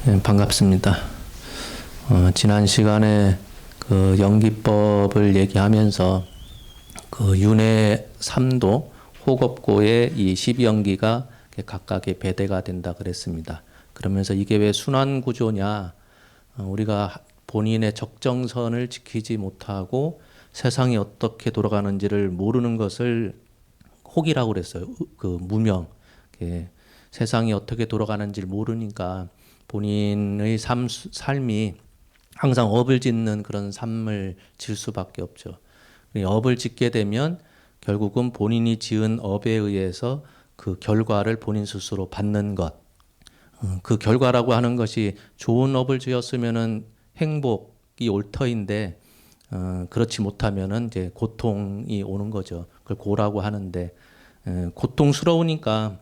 네, 반갑습니다. 지난 시간에 그 연기법을 얘기하면서 그 윤회 3도, 호겁고의 이 12연기가 각각의 배대가 된다 그랬습니다. 그러면서 이게 왜 순환 구조냐? 우리가 본인의 적정선을 지키지 못하고 세상이 어떻게 돌아가는지를 모르는 것을 혹이라고 그랬어요. 그 무명. 세상이 어떻게 돌아가는지를 모르니까 본인의 삶이 항상 업을 짓는 그런 삶을 질 수밖에 없죠. 업을 짓게 되면 결국은 본인이 지은 업에 의해서 그 결과를 본인 스스로 받는 것. 그 결과라고 하는 것이 좋은 업을 지었으면은 행복이 올 터인데, 그렇지 못하면은 이제 고통이 오는 거죠. 그걸 고라고 하는데, 고통스러우니까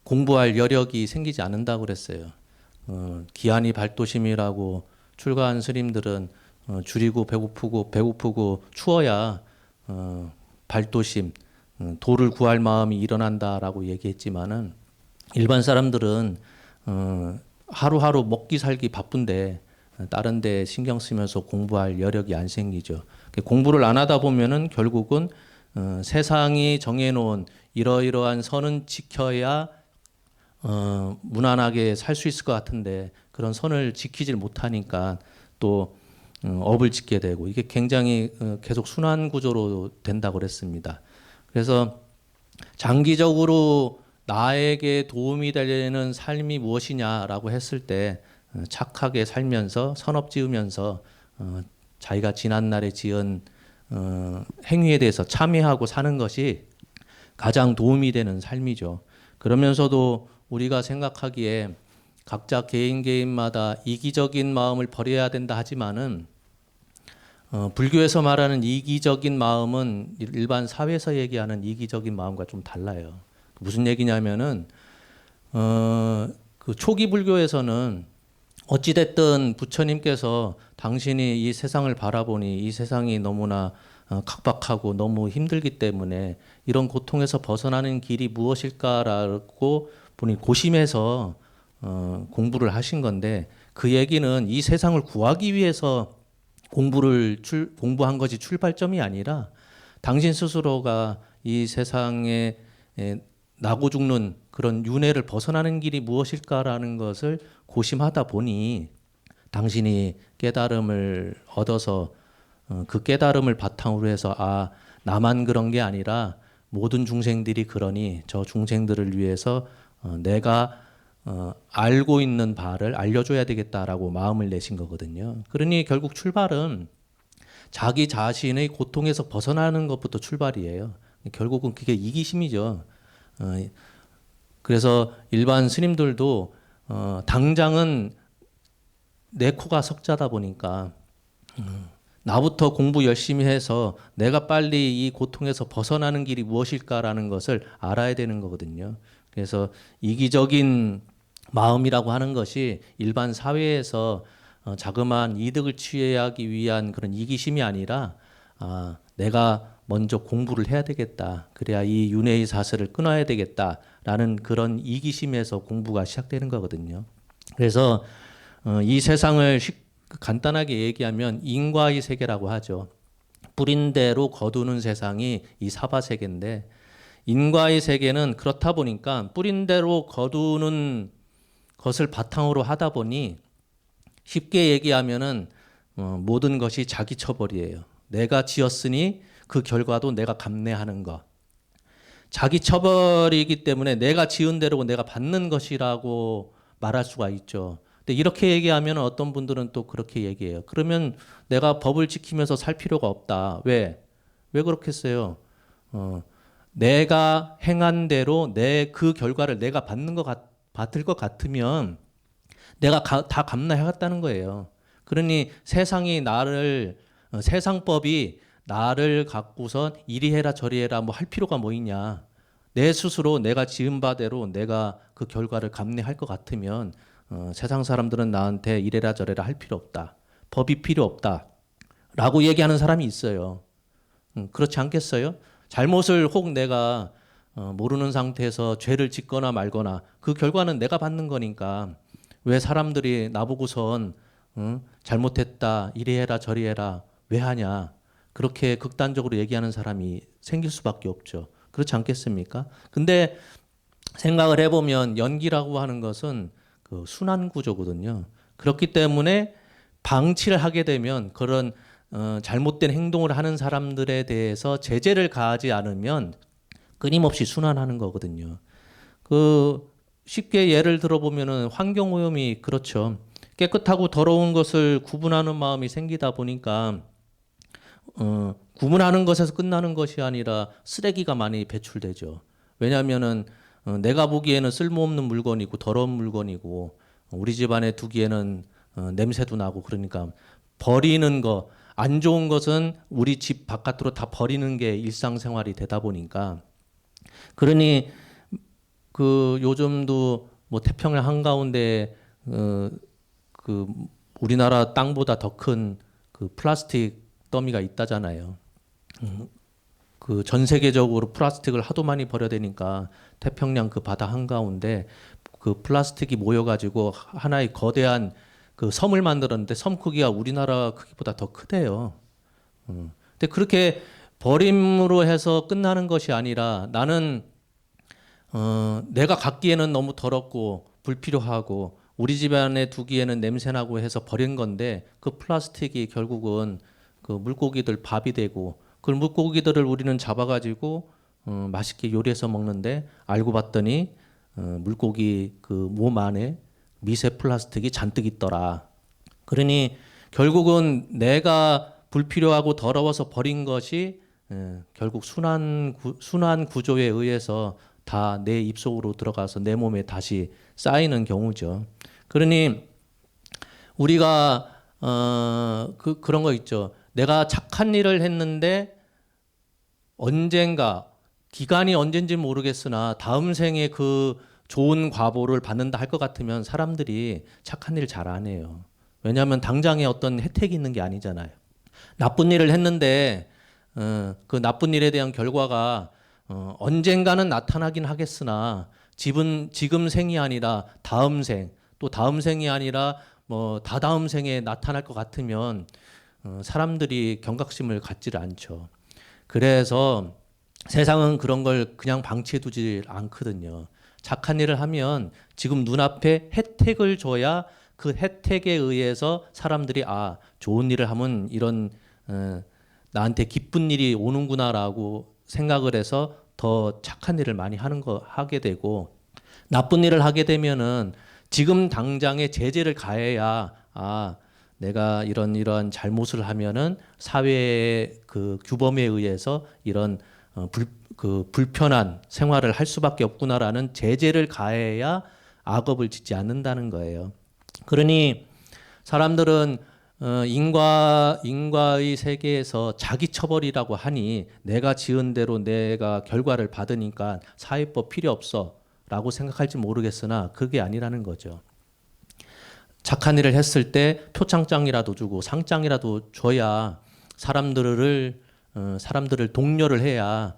공부할 여력이 생기지 않는다고 그랬어요. 기한이 발도심이라고 출가한 스님들은 줄이고 배고프고 추워야 발도심, 도를 구할 마음이 일어난다라고 얘기했지만은 일반 사람들은 하루하루 먹기 살기 바쁜데 다른 데 신경 쓰면서 공부할 여력이 안 생기죠. 공부를 안 하다 보면은 결국은 세상이 정해놓은 이러이러한 선은 지켜야 무난하게 살 수 있을 것 같은데 그런 선을 지키질 못하니까 또 업을 짓게 되고 이게 굉장히 계속 순환 구조로 된다고 그랬습니다. 그래서 장기적으로 나에게 도움이 되는 삶이 무엇이냐라고 했을 때 착하게 살면서 선업 지으면서 자기가 지난날에 지은 행위에 대해서 참회하고 사는 것이 가장 도움이 되는 삶이죠. 그러면서도 우리가 생각하기에 각자 개인마다 이기적인 마음을 버려야 된다 하지만은 불교에서 말하는 이기적인 마음은 일반 사회에서 얘기하는 이기적인 마음과 좀 달라요. 무슨 얘기냐면은 그 초기 불교에서는 어찌됐든 부처님께서 당신이 이 세상을 바라보니 이 세상이 너무나 각박하고 너무 힘들기 때문에 이런 고통에서 벗어나는 길이 무엇일까라고 본인 고심해서 공부를 하신 건데 그 얘기는 이 세상을 구하기 위해서 공부한 것이 출발점이 아니라 당신 스스로가 이 세상에 나고 죽는 그런 윤회를 벗어나는 길이 무엇일까라는 것을 고심하다 보니 당신이 깨달음을 얻어서 그 깨달음을 바탕으로 해서 나만 그런 게 아니라 모든 중생들이 그러니 저 중생들을 위해서 내가 알고 있는 바를 알려줘야 되겠다라고 마음을 내신 거거든요. 그러니 결국 출발은 자기 자신의 고통에서 벗어나는 것부터 출발이에요. 결국은 그게 이기심이죠. 그래서 일반 스님들도 당장은 내 코가 석자다 보니까 나부터 공부 열심히 해서 내가 빨리 이 고통에서 벗어나는 길이 무엇일까라는 것을 알아야 되는 거거든요. 그래서 이기적인 마음이라고 하는 것이 일반 사회에서 자그마한 이득을 취하기 위한 그런 이기심이 아니라 내가 먼저 공부를 해야 되겠다. 그래야 이 윤회의 사슬을 끊어야 되겠다라는 그런 이기심에서 공부가 시작되는 거거든요. 그래서 이 세상을 간단하게 얘기하면 인과의 세계라고 하죠. 뿌린 대로 거두는 세상이 이 사바세계인데 인과의 세계는 그렇다 보니까 뿌린 대로 거두는 것을 바탕으로 하다 보니 쉽게 얘기하면은 모든 것이 자기 처벌이에요. 내가 지었으니 그 결과도 내가 감내하는 것. 자기 처벌이기 때문에 내가 지은 대로 내가 받는 것이라고 말할 수가 있죠. 근데 이렇게 얘기하면 어떤 분들은 또 그렇게 얘기해요. 그러면 내가 법을 지키면서 살 필요가 없다. 왜? 왜 그렇겠어요? 내가 행한 대로 그 결과를 내가 받을 것 같으면 내가 다 감내하겠다는 거예요. 그러니 세상법이 나를 갖고선 이리 해라 저리 해라 뭐 할 필요가 뭐 있냐. 내 스스로 내가 지은 바대로 내가 그 결과를 감내할 것 같으면 세상 사람들은 나한테 이래라 저래라 할 필요 없다. 법이 필요 없다. 라고 얘기하는 사람이 있어요. 그렇지 않겠어요? 잘못을 혹 내가 모르는 상태에서 죄를 짓거나 말거나 그 결과는 내가 받는 거니까 왜 사람들이 나보고선 잘못했다, 이리 해라 저리 해라 왜 하냐, 그렇게 극단적으로 얘기하는 사람이 생길 수밖에 없죠. 그렇지 않겠습니까? 근데 생각을 해보면 연기라고 하는 것은 그 순환 구조거든요. 그렇기 때문에 방치를 하게 되면 그런 잘못된 행동을 하는 사람들에 대해서 제재를 가하지 않으면 끊임없이 순환하는 거거든요. 그 쉽게 예를 들어보면은 환경오염이 그렇죠. 깨끗하고 더러운 것을 구분하는 마음이 생기다 보니까 구분하는 것에서 끝나는 것이 아니라 쓰레기가 많이 배출되죠. 왜냐하면은 내가 보기에는 쓸모없는 물건이고 더러운 물건이고 우리 집안에 두기에는 냄새도 나고 그러니까 버리는 거, 안 좋은 것은 우리 집 바깥으로 다 버리는 게 일상생활이 되다 보니까 그러니 그 요즘도 뭐 태평양 한가운데 그 우리나라 땅보다 더 큰 그 플라스틱 더미가 있다잖아요. 그 전 세계적으로 플라스틱을 하도 많이 버려대니까 태평양 그 바다 한가운데 그 플라스틱이 모여가지고 하나의 거대한 그 섬을 만들었는데 섬 크기가 우리나라 크기보다 더 크대요. 근데 그렇게 버림으로 해서 끝나는 것이 아니라 나는 내가 갖기에는 너무 더럽고 불필요하고 우리 집안에 두기에는 냄새나고 해서 버린 건데 그 플라스틱이 결국은 그 물고기들 밥이 되고 그 물고기들을 우리는 잡아가지고 맛있게 요리해서 먹는데 알고 봤더니 물고기 그 몸 안에 미세 플라스틱이 잔뜩 있더라. 그러니 결국은 내가 불필요하고 더러워서 버린 것이 결국 순환 구조에 의해서 다 내 입속으로 들어가서 내 몸에 다시 쌓이는 경우죠. 그러니 우리가 그런 거 있죠. 내가 착한 일을 했는데 언젠가 기간이 언젠지 모르겠으나 다음 생에 그 좋은 과보를 받는다 할 것 같으면 사람들이 착한 일 잘 안 해요. 왜냐하면 당장에 어떤 혜택이 있는 게 아니잖아요. 나쁜 일을 했는데 그 나쁜 일에 대한 결과가 언젠가는 나타나긴 하겠으나 지금 생이 아니라 다음 생, 또 다음 생이 아니라 뭐 다다음 생에 나타날 것 같으면 사람들이 경각심을 갖지를 않죠. 그래서 세상은 그런 걸 그냥 방치해 두지 않거든요. 착한 일을 하면 지금 눈앞에 혜택을 줘야 그 혜택에 의해서 사람들이 아, 좋은 일을 하면 이런 나한테 기쁜 일이 오는구나라고 생각을 해서 더 착한 일을 많이 하게 되고 나쁜 일을 하게 되면은 지금 당장에 제재를 가해야 아, 내가 이런 잘못을 하면은 사회의 그 규범에 의해서 이런 불편한 생활을 할 수밖에 없구나라는 제재를 가해야 악업을 짓지 않는다는 거예요. 그러니 사람들은 인과의 세계에서 자기 처벌이라고 하니 내가 지은 대로 내가 결과를 받으니까 사회법 필요 없어라고 생각할지 모르겠으나 그게 아니라는 거죠. 착한 일을 했을 때 표창장이라도 주고 상장이라도 줘야 사람들을 독려를 해야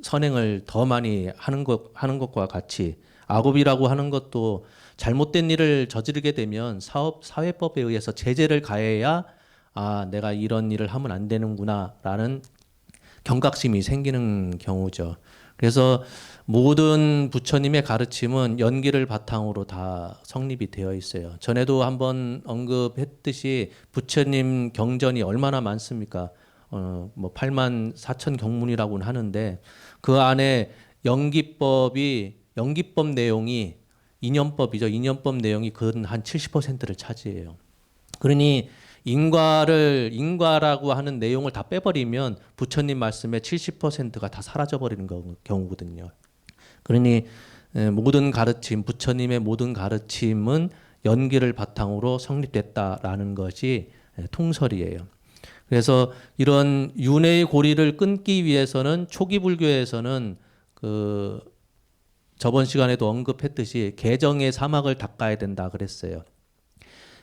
선행을 더 많이 하는 것과 같이 악업이라고 하는 것도 잘못된 일을 저지르게 되면 사회법에 의해서 제재를 가해야 아, 내가 이런 일을 하면 안 되는구나라는 경각심이 생기는 경우죠. 그래서 모든 부처님의 가르침은 연기를 바탕으로 다 성립이 되어 있어요. 전에도 한번 언급했듯이 부처님 경전이 얼마나 많습니까? 뭐 8만 4천 경문이라고는 하는데 그 안에 연기법 내용이 인연법이죠. 인연법 내용이 근 한 70%를 차지해요. 그러니 인과라고 하는 내용을 다 빼버리면 부처님 말씀의 70%가 다 사라져버리는 경우거든요. 그러니 모든 가르침, 부처님의 모든 가르침은 연기를 바탕으로 성립됐다라는 것이 통설이에요. 그래서 이런 윤회의 고리를 끊기 위해서는 초기 불교에서는 그 저번 시간에도 언급했듯이 개정의 사막을 닦아야 된다 그랬어요.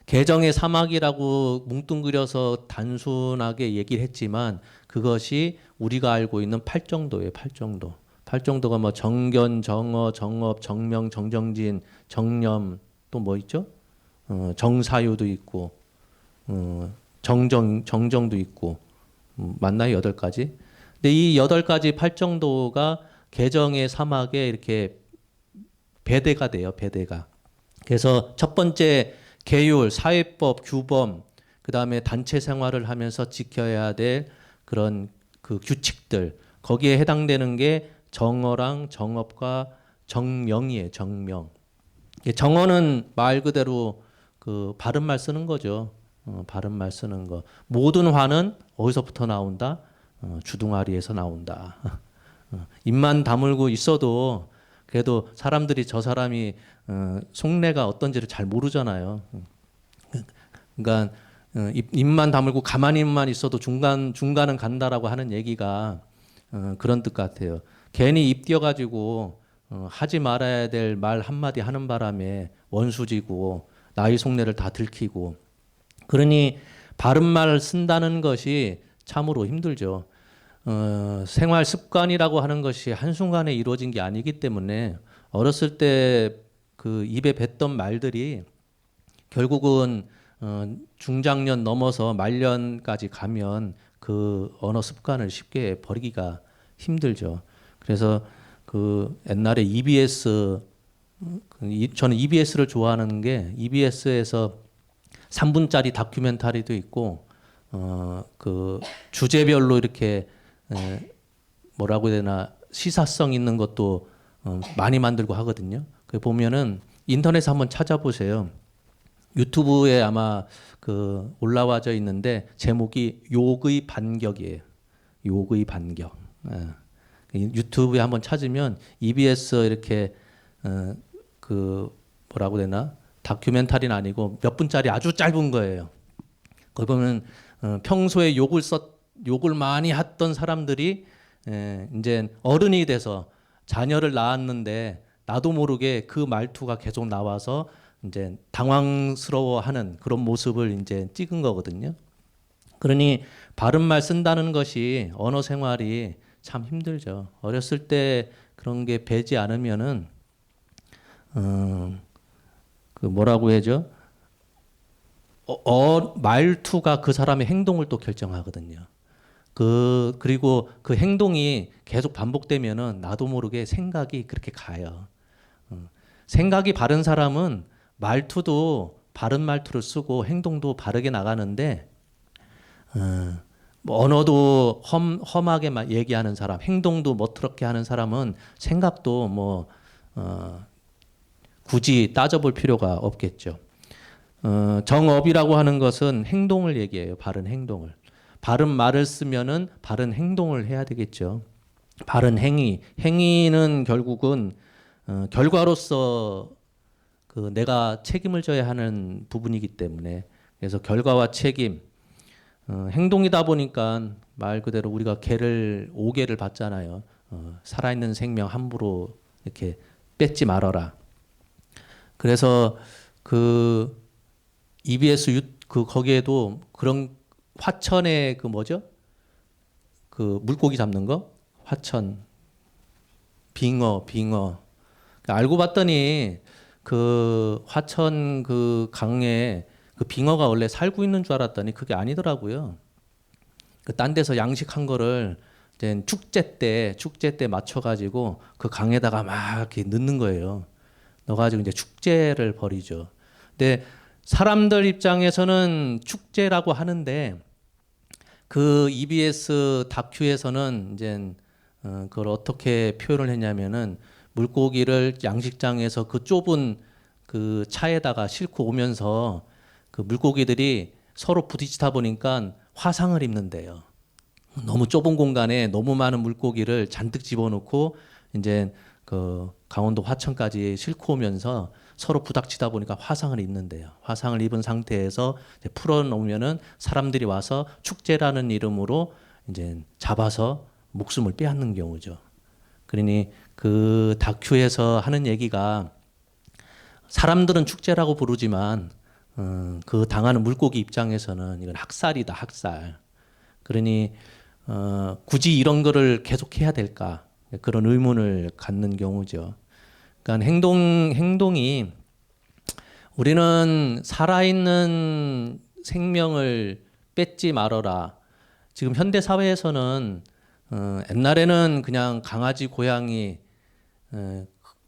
개정의 사막이라고 뭉뚱그려서 단순하게 얘기를 했지만 그것이 우리가 알고 있는 팔정도예요. 팔정도. 팔정도가 뭐 정견, 정어, 정업, 정명, 정정진, 정념 또 뭐 있죠? 정사유도 있고 정정도 있고 맞나요? 8가지. 근데 이 8가지 팔정도가 개정의 사막에 이렇게 배대가 돼요. 배대가. 그래서 첫 번째 계율, 사회법, 규범, 그다음에 단체 생활을 하면서 지켜야 될 그런 그 규칙들 거기에 해당되는 게 정어랑 정업과 정명이에요. 정명. 정어는 말 그대로 그 바른말 쓰는 거죠. 바른말 쓰는 거. 모든 화는 어디서부터 나온다? 주둥아리에서 나온다. 입만 다물고 있어도 그래도 사람들이 저 사람이 속내가 어떤지를 잘 모르잖아요. 그러니까 입만 다물고 가만히만 있어도 중간은 간다라고 하는 얘기가 그런 뜻 같아요. 괜히 입 띄어가지고 하지 말아야 될 말 한마디 하는 바람에 원수지고 나의 속내를 다 들키고 그러니 바른 말을 쓴다는 것이 참으로 힘들죠. 생활 습관이라고 하는 것이 한순간에 이루어진 게 아니기 때문에 어렸을 때 그 입에 뱉던 말들이 결국은 중장년 넘어서 말년까지 가면 그 언어 습관을 쉽게 버리기가 힘들죠. 그래서 그 옛날에 EBS 저는 EBS를 좋아하는 게 EBS에서 3분짜리 다큐멘터리도 있고 그 주제별로 이렇게 뭐라고 해야 되나 시사성 있는 것도 많이 만들고 하거든요. 그 보면은 인터넷에 한번 찾아보세요. 유튜브에 아마 그 올라와져 있는데 제목이 욕의 반격이에요. 욕의 반격. 유튜브에 한번 찾으면 EBS 이렇게 그 뭐라고 해야 되나 다큐멘터리는 아니고 몇 분짜리 아주 짧은 거예요. 거기 보면 평소에 욕을 많이 했던 사람들이 이제 어른이 돼서 자녀를 낳았는데 나도 모르게 그 말투가 계속 나와서 이제 당황스러워하는 그런 모습을 이제 찍은 거거든요. 그러니 바른 말 쓴다는 것이 언어 생활이 참 힘들죠. 어렸을 때 그런 게 배지 않으면은 그 뭐라고 해야죠? 말투가 그 사람의 행동을 또 결정하거든요. 그리고 그 행동이 계속 반복되면은 나도 모르게 생각이 그렇게 가요. 생각이 바른 사람은 말투도 바른 말투를 쓰고 행동도 바르게 나가는데 뭐 언어도 험하게 얘기하는 사람, 행동도 멋스럽게 하는 사람은 생각도 뭐 굳이 따져볼 필요가 없겠죠. 정업이라고 하는 것은 행동을 얘기해요. 바른 행동을. 바른 말을 쓰면은 바른 행동을 해야 되겠죠. 바른 행위. 행위는 결국은 결과로서 그 내가 책임을 져야 하는 부분이기 때문에 그래서 결과와 책임, 행동이다 보니까 말 그대로 우리가 5개를 받잖아요. 살아있는 생명 함부로 이렇게 뺏지 말아라. 그래서 그 EBS 그 거기에도 그런 화천의 그 뭐죠? 그 물고기 잡는 거? 화천 빙어. 알고 봤더니 그 화천 그 강에 그 빙어가 원래 살고 있는 줄 알았더니 그게 아니더라고요. 그 딴 데서 양식한 거를 이제 축제 때 맞춰가지고 그 강에다가 막 이렇게 넣는 거예요. 넣어가지고 이제 축제를 벌이죠. 근데 사람들 입장에서는 축제라고 하는데 그 EBS 다큐에서는 이제 그걸 어떻게 표현을 했냐면은 물고기를 양식장에서 그 좁은 그 차에다가 싣고 오면서 그 물고기들이 서로 부딪히다 보니까 화상을 입는데요. 너무 좁은 공간에 너무 많은 물고기를 잔뜩 집어넣고 이제 그 강원도 화천까지 싣고 오면서 서로 부닥치다 보니까 화상을 입는데요. 화상을 입은 상태에서 이제 풀어놓으면은 사람들이 와서 축제라는 이름으로 이제 잡아서 목숨을 빼앗는 경우죠. 그러니 그 다큐에서 하는 얘기가 사람들은 축제라고 부르지만 그 당하는 물고기 입장에서는 이건 학살이다, 학살. 그러니 굳이 이런 거를 계속해야 될까? 그런 의문을 갖는 경우죠. 그러니까 행동이 우리는 살아있는 생명을 뺏지 말어라. 지금 현대 사회에서는 옛날에는 그냥 강아지, 고양이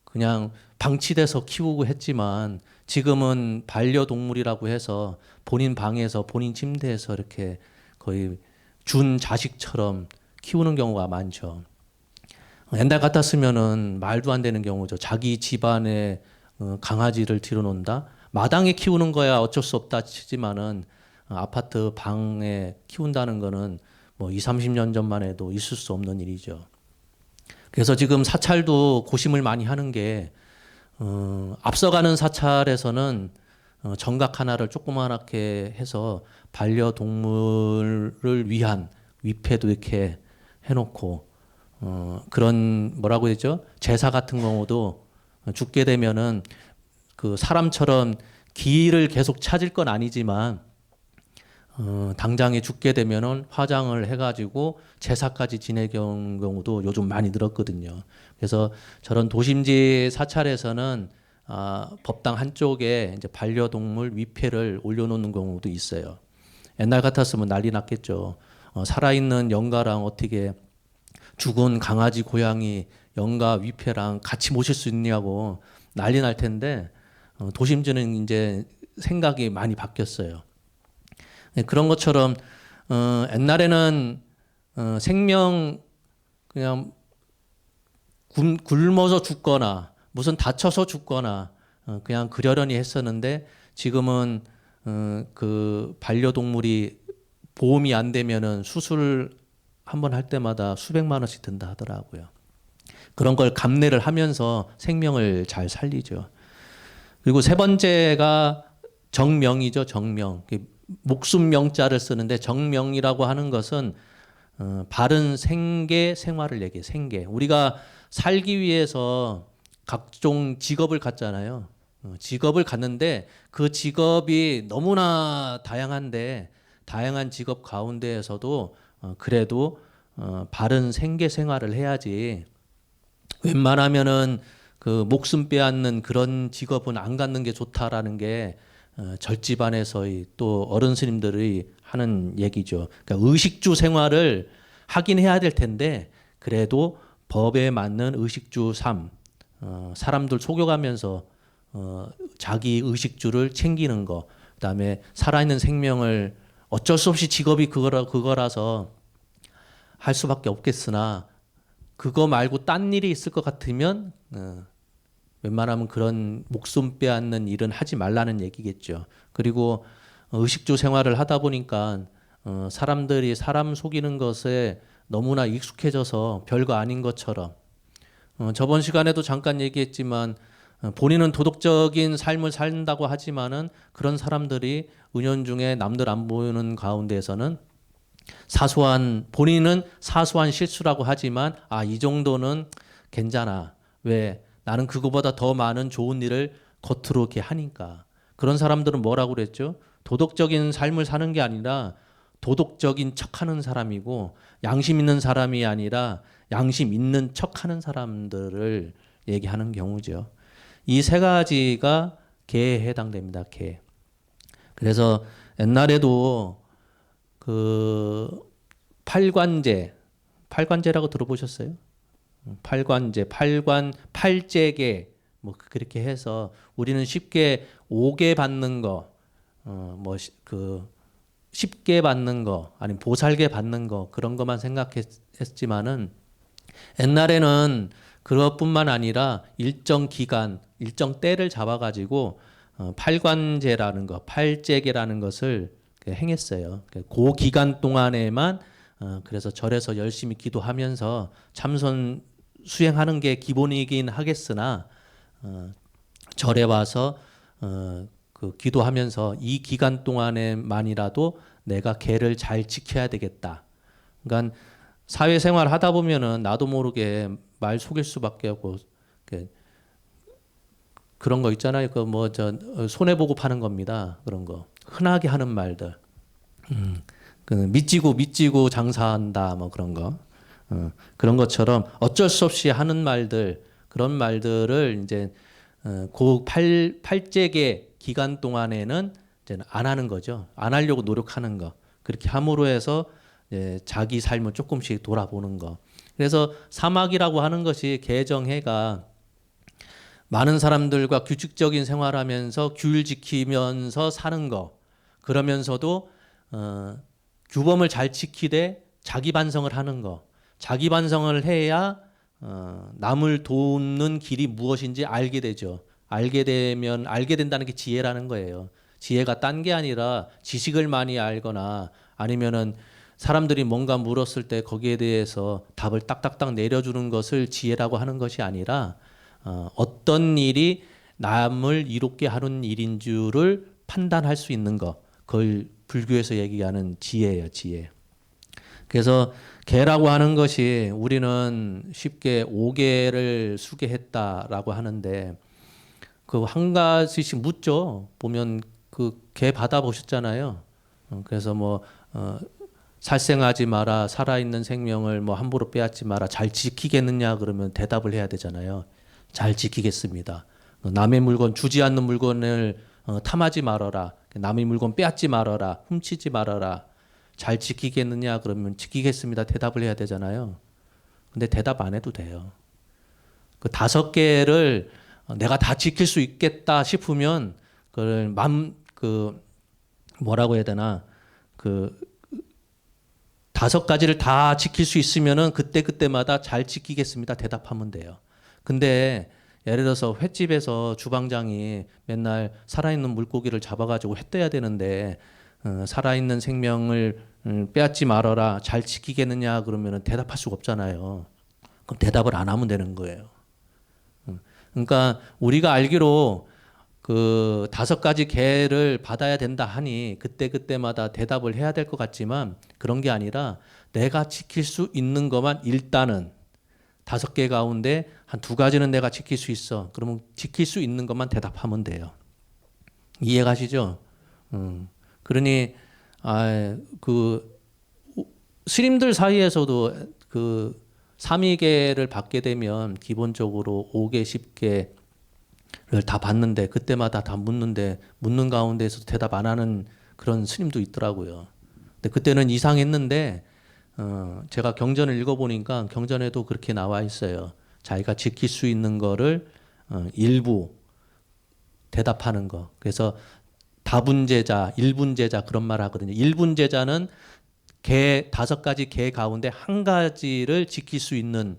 그냥 방치돼서 키우고 했지만 지금은 반려동물이라고 해서 본인 방에서 본인 침대에서 이렇게 거의 준 자식처럼 키우는 경우가 많죠. 옛날 같았으면은 말도 안 되는 경우죠. 자기 집안에 강아지를 들여놓는다. 마당에 키우는 거야 어쩔 수 없다 치지만은 아파트 방에 키운다는 거는 뭐 2, 30년 전만 해도 있을 수 없는 일이죠. 그래서 지금 사찰도 고심을 많이 하는 게 앞서가는 사찰에서는 정각 하나를 조그맣게 해서 반려동물을 위한 위패도 이렇게 해놓고 그런 뭐라고 했죠? 제사 같은 경우도 죽게 되면은 그 사람처럼 길을 계속 찾을 건 아니지만 당장에 죽게 되면은 화장을 해가지고 제사까지 지내는 경우도 요즘 많이 늘었거든요. 그래서 저런 도심지 사찰에서는 법당 한쪽에 이제 반려동물 위패를 올려놓는 경우도 있어요. 옛날 같았으면 난리 났겠죠. 살아있는 영가랑 어떻게 죽은 강아지, 고양이, 영가 위패랑 같이 모실 수 있냐고 난리 날 텐데 도심지는 이제 생각이 많이 바뀌었어요. 그런 것처럼 옛날에는 생명 그냥 굶어서 죽거나 무슨 다쳐서 죽거나 그냥 그러려니 했었는데 지금은 그 반려동물이 보험이 안 되면은 수술 한 번 할 때마다 수백만 원씩 든다 하더라고요. 그런 걸 감내를 하면서 생명을 잘 살리죠. 그리고 세 번째가 정명이죠. 정명. 목숨 명자를 쓰는데 정명이라고 하는 것은 바른 생계 생활을 얘기해. 생계. 우리가 살기 위해서 각종 직업을 갖잖아요. 직업을 갖는데 그 직업이 너무나 다양한데 다양한 직업 가운데에서도 그래도 바른 생계 생활을 해야지. 웬만하면은 그 목숨 빼앗는 그런 직업은 안 갖는 게 좋다라는 게 절집안에서의 또 어른 스님들이 하는 얘기죠. 그러니까 의식주 생활을 하긴 해야 될 텐데 그래도 법에 맞는 의식주 삶, 사람들 속여가면서 자기 의식주를 챙기는 거, 그다음에 살아있는 생명을 어쩔 수 없이 직업이 그거라서 할 수밖에 없겠으나 그거 말고 딴 일이 있을 것 같으면 웬만하면 그런 목숨 빼앗는 일은 하지 말라는 얘기겠죠. 그리고 의식주 생활을 하다 보니까 사람들이 사람 속이는 것에 너무나 익숙해져서 별거 아닌 것처럼 저번 시간에도 잠깐 얘기했지만 본인은 도덕적인 삶을 산다고 하지만은 그런 사람들이 은연중에 남들 안 보이는 가운데에서는 사소한 본인은 사소한 실수라고 하지만 이 정도는 괜찮아. 왜? 나는 그거보다 더 많은 좋은 일을 겉으로 이렇게 하니까. 그런 사람들은 뭐라고 그랬죠? 도덕적인 삶을 사는 게 아니라 도덕적인 척하는 사람이고 양심 있는 사람이 아니라 양심 있는 척하는 사람들을 얘기하는 경우죠. 이 세 가지가 개에 해당됩니다. 개. 그래서 옛날에도 그 팔관제라고 들어보셨어요? 팔관제, 팔재계 뭐 그렇게 해서 우리는 쉽게 5개 받는 거, 뭐 그 쉽게 받는 거, 아니면 보살계 받는 거 그런 것만 생각했지만은 옛날에는 그것뿐만 아니라 일정 기간, 일정 때를 잡아가지고 팔관제라는 거, 팔재계라는 것을 행했어요. 그 기간 동안에만 그래서 절에서 열심히 기도하면서 참선 수행하는 게 기본이긴 하겠으나 절에 와서 그 기도하면서 이 기간 동안에만이라도 내가 계를 잘 지켜야 되겠다. 그러니까 사회생활 하다 보면은 나도 모르게 말 속일 수밖에 없고 그런 거 있잖아요. 그 뭐 저 손해 보고 파는 겁니다. 그런 거 흔하게 하는 말들. 그 미치고 장사한다 뭐 그런 거. 그런 것처럼 어쩔 수 없이 하는 말들 그런 말들을 이제 팔재계 기간 동안에는 이제는 안 하는 거죠. 안 하려고 노력하는 거. 그렇게 함으로 해서 자기 삶을 조금씩 돌아보는 거. 그래서 사막이라고 하는 것이 개정해가 많은 사람들과 규칙적인 생활하면서 규율 지키면서 사는 거. 그러면서도 규범을 잘 지키되 자기 반성을 하는 거. 자기 반성을 해야 남을 돕는 길이 무엇인지 알게 되죠. 알게 된다는 게 지혜라는 거예요. 지혜가 딴 게 아니라 지식을 많이 알거나 아니면은 사람들이 뭔가 물었을 때 거기에 대해서 답을 딱딱딱 내려주는 것을 지혜라고 하는 것이 아니라 어떤 일이 남을 이롭게 하는 일인 줄을 판단할 수 있는 것. 그걸 불교에서 얘기하는 지혜예요, 지혜. 그래서 개라고 하는 것이 우리는 쉽게 5개를 수개했다라고 하는데 그 한 가지씩 묻죠. 보면 그 개 받아보셨잖아요. 그래서 뭐 살생하지 마라, 살아있는 생명을 뭐 함부로 빼앗지 마라, 잘 지키겠느냐 그러면 대답을 해야 되잖아요. 잘 지키겠습니다. 남의 물건, 주지 않는 물건을 탐하지 말아라. 남의 물건 빼앗지 말아라. 훔치지 말아라. 잘 지키겠느냐 그러면 지키겠습니다. 대답을 해야 되잖아요. 근데 대답 안 해도 돼요. 그 5개를 내가 다 지킬 수 있겠다 싶으면 그걸 뭐라고 해야 되나 그 5가지를 다 지킬 수 있으면은 그때마다 잘 지키겠습니다. 대답하면 돼요. 근데 예를 들어서 횟집에서 주방장이 맨날 살아있는 물고기를 잡아가지고 회 떠야 되는데 살아있는 생명을 빼앗지 말아라. 잘 지키겠느냐 그러면은 대답할 수가 없잖아요. 그럼 대답을 안 하면 되는 거예요. 그러니까 우리가 알기로 그 5가지 계를 받아야 된다 하니 그때마다 대답을 해야 될 것 같지만 그런 게 아니라 내가 지킬 수 있는 것만 일단은 5개 가운데 한 2가지는 내가 지킬 수 있어. 그러면 지킬 수 있는 것만 대답하면 돼요. 이해가시죠? 그러니 그 스님들 사이에서도 그 삼위계를 받게 되면 기본적으로 5개, 10개를 다 받는데 그때마다 다 묻는데 묻는 가운데에서 대답 안 하는 그런 스님도 있더라고요. 근데 그때는 이상했는데 제가 경전을 읽어보니까 경전에도 그렇게 나와 있어요. 자기가 지킬 수 있는 거를 일부 대답하는 거. 그래서 다분제자, 일분제자 그런 말 하거든요. 일분제자는 5가지 개 가운데 1가지를 지킬 수 있는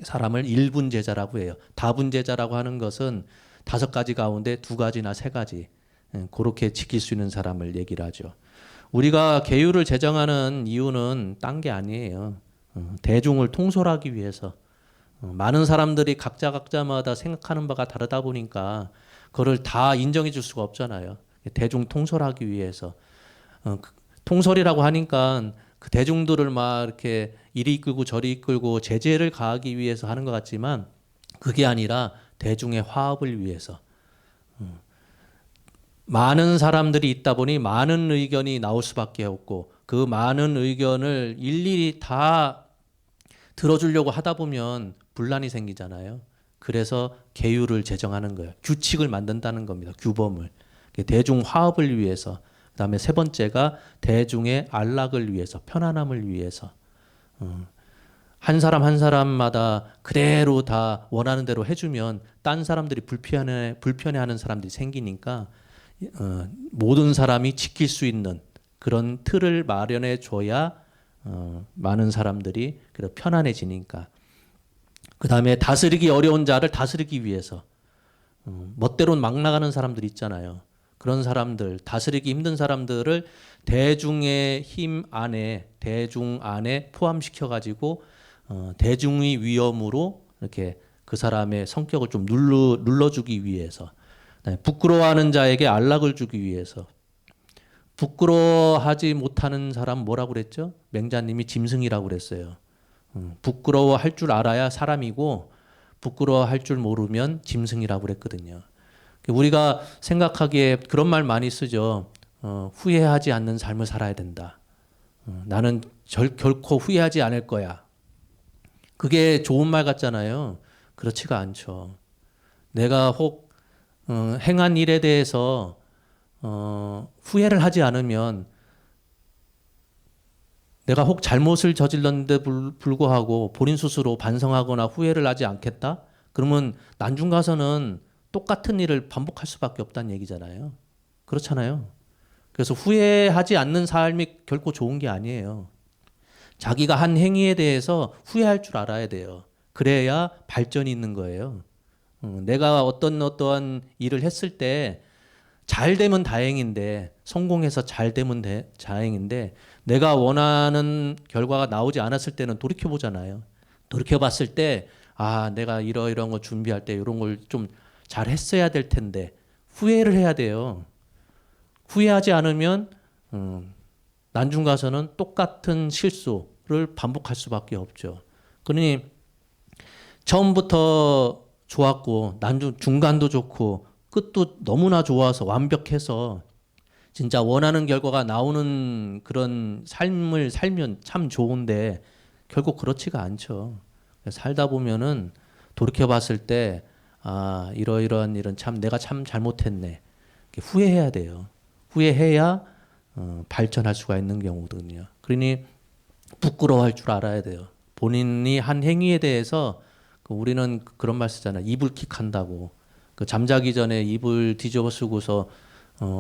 사람을 일분제자라고 해요. 다분제자라고 하는 것은 5가지 가운데 2가지나 3가지 그렇게 지킬 수 있는 사람을 얘기를 하죠. 우리가 계율을 제정하는 이유는 딴 게 아니에요. 대중을 통솔하기 위해서. 많은 사람들이 각자마다 생각하는 바가 다르다 보니까 그걸 다 인정해 줄 수가 없잖아요. 대중 통솔하기 위해서. 통솔이라고 하니까 그 대중들을 막 이렇게 이리 이끌고 저리 이끌고 제재를 가하기 위해서 하는 것 같지만 그게 아니라 대중의 화합을 위해서. 많은 사람들이 있다 보니 많은 의견이 나올 수밖에 없고 그 많은 의견을 일일이 다 들어주려고 하다 보면 분란이 생기잖아요. 그래서 계율을 제정하는 거예요. 규칙을 만든다는 겁니다. 규범을. 대중 화합을 위해서. 그다음에 3번째가 대중의 안락을 위해서, 편안함을 위해서. 한 사람 한 사람마다 그대로 다 원하는 대로 해주면 딴 사람들이 불편해하는 사람들이 생기니까 모든 사람이 지킬 수 있는 그런 틀을 마련해 줘야 많은 사람들이 그래도 편안해지니까. 그 다음에 다스리기 어려운 자를 다스리기 위해서 멋대로 막 나가는 사람들 있잖아요. 그런 사람들, 다스리기 힘든 사람들을 대중의 힘 안에, 대중 안에 포함시켜가지고 대중의 위험으로 이렇게 그 사람의 성격을 좀 눌러주기 위해서, 부끄러워하는 자에게 안락을 주기 위해서. 부끄러워하지 못하는 사람 뭐라고 그랬죠? 맹자님이 짐승이라고 그랬어요. 부끄러워할 줄 알아야 사람이고 부끄러워할 줄 모르면 짐승이라고 그랬거든요. 우리가 생각하기에 그런 말 많이 쓰죠. 후회하지 않는 삶을 살아야 된다. 나는 결코 후회하지 않을 거야. 그게 좋은 말 같잖아요. 그렇지가 않죠. 내가 혹 행한 일에 대해서 후회를 하지 않으면 내가 혹 잘못을 저질렀는데 불구하고 본인 스스로 반성하거나 후회를 하지 않겠다? 그러면 난중 가서는 똑같은 일을 반복할 수밖에 없다는 얘기잖아요. 그렇잖아요. 그래서 후회하지 않는 삶이 결코 좋은 게 아니에요. 자기가 한 행위에 대해서 후회할 줄 알아야 돼요. 그래야 발전이 있는 거예요. 내가 어떠한 일을 했을 때 잘 되면 다행인데, 성공해서 잘 되면 다행인데, 내가 원하는 결과가 나오지 않았을 때는 돌이켜 보잖아요. 돌이켜 봤을 때, 아, 내가 이런 거 준비할 때 이런 걸 좀 잘 했어야 될 텐데, 후회를 해야 돼요. 후회하지 않으면 난중 가서는 똑같은 실수를 반복할 수밖에 없죠. 그러니 처음부터 좋았고 중간도 좋고 끝도 너무나 좋아서 완벽해서 진짜 원하는 결과가 나오는 그런 삶을 살면 참 좋은데 결국 그렇지가 않죠. 살다 보면은 돌이켜 봤을 때 아, 이러이러한 일은 참 내가 참 잘못했네. 후회해야 돼요. 후회해야 발전할 수가 있는 경우거든요. 그러니 부끄러워할 줄 알아야 돼요. 본인이 한 행위에 대해서 우리는 그런 말 쓰잖아요. 이불킥 한다고. 그 잠자기 전에 이불 뒤집어 쓰고서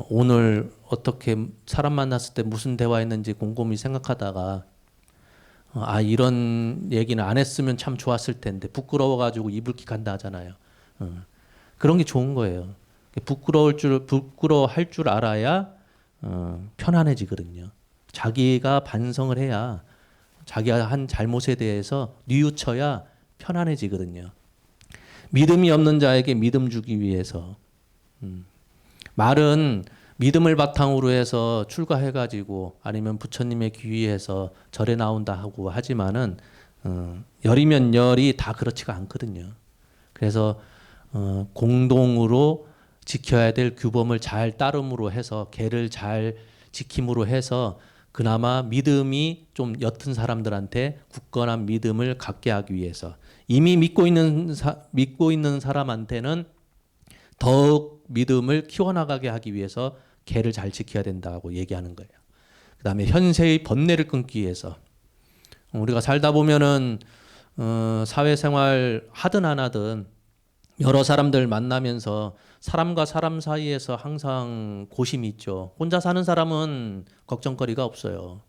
오늘 어떻게 사람 만났을 때 무슨 대화했는지 곰곰이 생각하다가 아 이런 얘기는 안 했으면 참 좋았을 텐데 부끄러워가지고 이불킥 한다 하잖아요. 그런 게 좋은 거예요. 부끄러워할 줄 알아야 편안해지거든요. 자기가 반성을 해야 자기가 한 잘못에 대해서 뉘우쳐야 편안해지거든요. 믿음이 없는 자에게 믿음 주기 위해서 말은 믿음을 바탕으로 해서 출가해가지고 아니면 부처님의 귀의해서 절에 나온다 하고 하지만은 열이면 열이 다 그렇지가 않거든요. 그래서 공동으로 지켜야 될 규범을 잘 따름으로 해서 계를 잘 지킴으로 해서 그나마 믿음이 좀 옅은 사람들한테 굳건한 믿음을 갖게 하기 위해서 이미 믿고 있는 사람한테는 더욱 믿음을 키워나가게 하기 위해서 계를 잘 지켜야 된다고 얘기하는 거예요. 그다음에 현세의 번뇌를 끊기 위해서 우리가 살다 보면은 사회생활 하든 안 하든 여러 사람들 만나면서 사람과 사람 사이에서 항상 고심이 있죠. 혼자 사는 사람은 걱정거리가 없어요.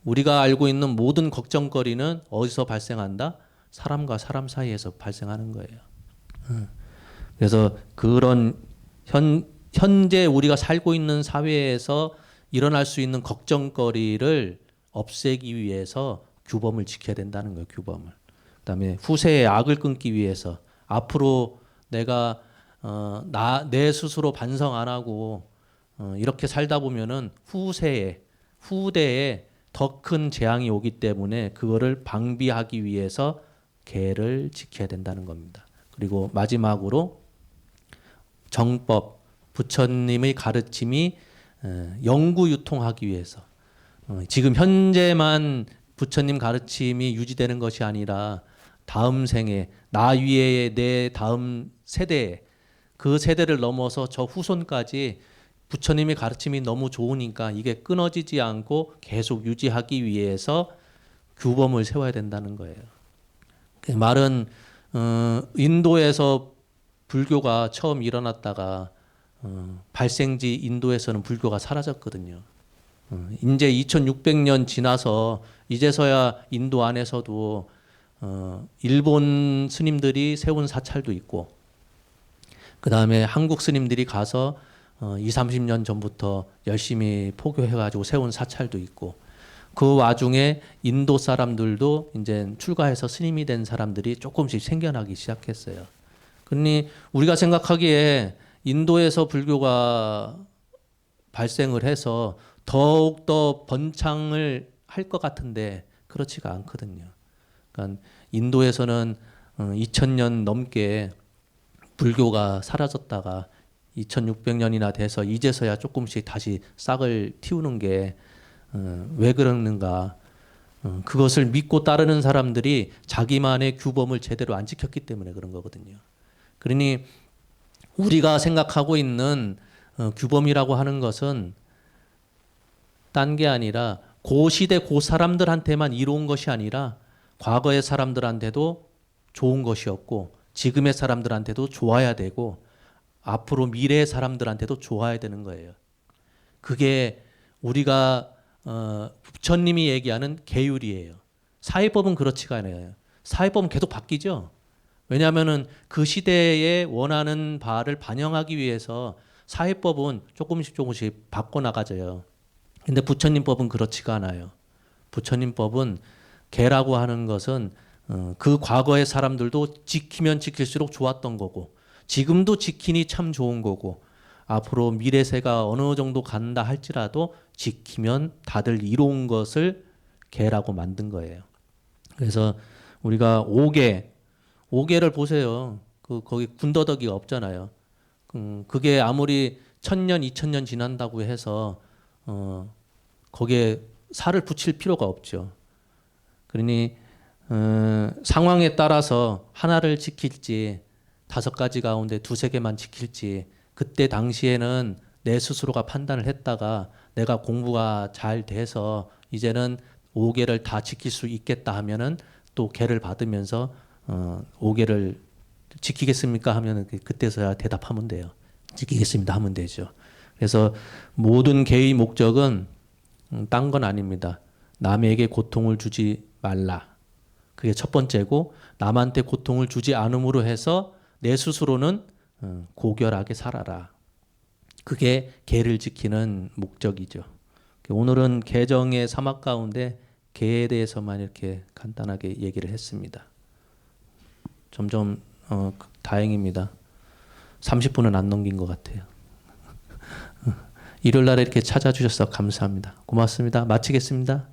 우리가 알고 있는 모든 걱정거리는 어디서 발생한다? 사람과 사람 사이에서 발생하는 거예요. 그래서 그런 현재 우리가 살고 있는 사회에서 일어날 수 있는 걱정거리를 없애기 위해서 규범을 지켜야 된다는 거예요. 규범을. 그다음에 후세의 악을 끊기 위해서 앞으로 내가 내 스스로 반성 안 하고 이렇게 살다 보면은 후대에 더 큰 재앙이 오기 때문에 그거를 방비하기 위해서 계를 지켜야 된다는 겁니다. 그리고 마지막으로 정법, 부처님의 가르침이 영구 유통하기 위해서 지금 현재만 부처님 가르침이 유지되는 것이 아니라 다음 생에 나 위에 내 다음 세대에 그 세대를 넘어서 저 후손까지 부처님의 가르침이 너무 좋으니까 이게 끊어지지 않고 계속 유지하기 위해서 규범을 세워야 된다는 거예요. 그 말은 인도에서 불교가 처음 일어났다가 발생지 인도에서는 불교가 사라졌거든요. 이제 2600년 지나서 이제서야 인도 안에서도 일본 스님들이 세운 사찰도 있고 그 다음에 한국 스님들이 가서 20, 30년 전부터 열심히 포교해가지고 세운 사찰도 있고 그 와중에 인도 사람들도 이제 출가해서 스님이 된 사람들이 조금씩 생겨나기 시작했어요. 그러니 우리가 생각하기에 인도에서 불교가 발생을 해서 더욱더 번창을 할 것 같은데 그렇지가 않거든요. 그러니까 인도에서는 2000년 넘게 불교가 사라졌다가 2600년이나 돼서 이제서야 조금씩 다시 싹을 틔우는 게 왜 그러는가? 그것을 믿고 따르는 사람들이 자기만의 규범을 제대로 안 지켰기 때문에 그런 거거든요. 그러니 우리가 생각하고 있는 규범이라고 하는 것은 딴 게 아니라 그 시대 그 사람들한테만 이로운 것이 아니라 과거의 사람들한테도 좋은 것이었고 지금의 사람들한테도 좋아야 되고 앞으로 미래의 사람들한테도 좋아야 되는 거예요. 그게 우리가 부처님이 얘기하는 계율이에요. 사회법은 그렇지가 않아요. 사회법은 계속 바뀌죠. 왜냐하면은 그 시대에 원하는 바를 반영하기 위해서 사회법은 조금씩 바꿔 나가져요. 근데 부처님 법은 그렇지가 않아요. 부처님 법은 계라고 하는 것은 그 과거의 사람들도 지키면 지킬수록 좋았던 거고 지금도 지키니 참 좋은 거고 앞으로 미래세가 어느 정도 간다 할지라도 지키면 다들 이로운 것을 계라고 만든 거예요. 그래서 우리가 오계를 보세요. 거기 군더더기가 없잖아요. 그게 아무리 1000년, 2000년 지난다고 해서 거기에 살을 붙일 필요가 없죠. 그러니 상황에 따라서 하나를 지킬지 5가지 가운데 2~3개만 지킬지 그때 당시에는 내 스스로가 판단을 했다가 내가 공부가 잘 돼서 이제는 5개를 다 지킬 수 있겠다 하면은 또 계를 받으면서 5개를 지키겠습니까 하면은 그때서야 대답하면 돼요. 지키겠습니다 하면 되죠. 그래서 모든 계의 목적은 딴 건 아닙니다. 남에게 고통을 주지 말라. 그게 첫 번째고 남한테 고통을 주지 않음으로 해서 내 스스로는 고결하게 살아라. 그게 계를 지키는 목적이죠. 오늘은 계정의 사막 가운데 계에 대해서만 이렇게 간단하게 얘기를 했습니다. 점점 다행입니다. 30분은 안 넘긴 것 같아요. 일요일 날에 이렇게 찾아주셔서 감사합니다. 고맙습니다. 마치겠습니다.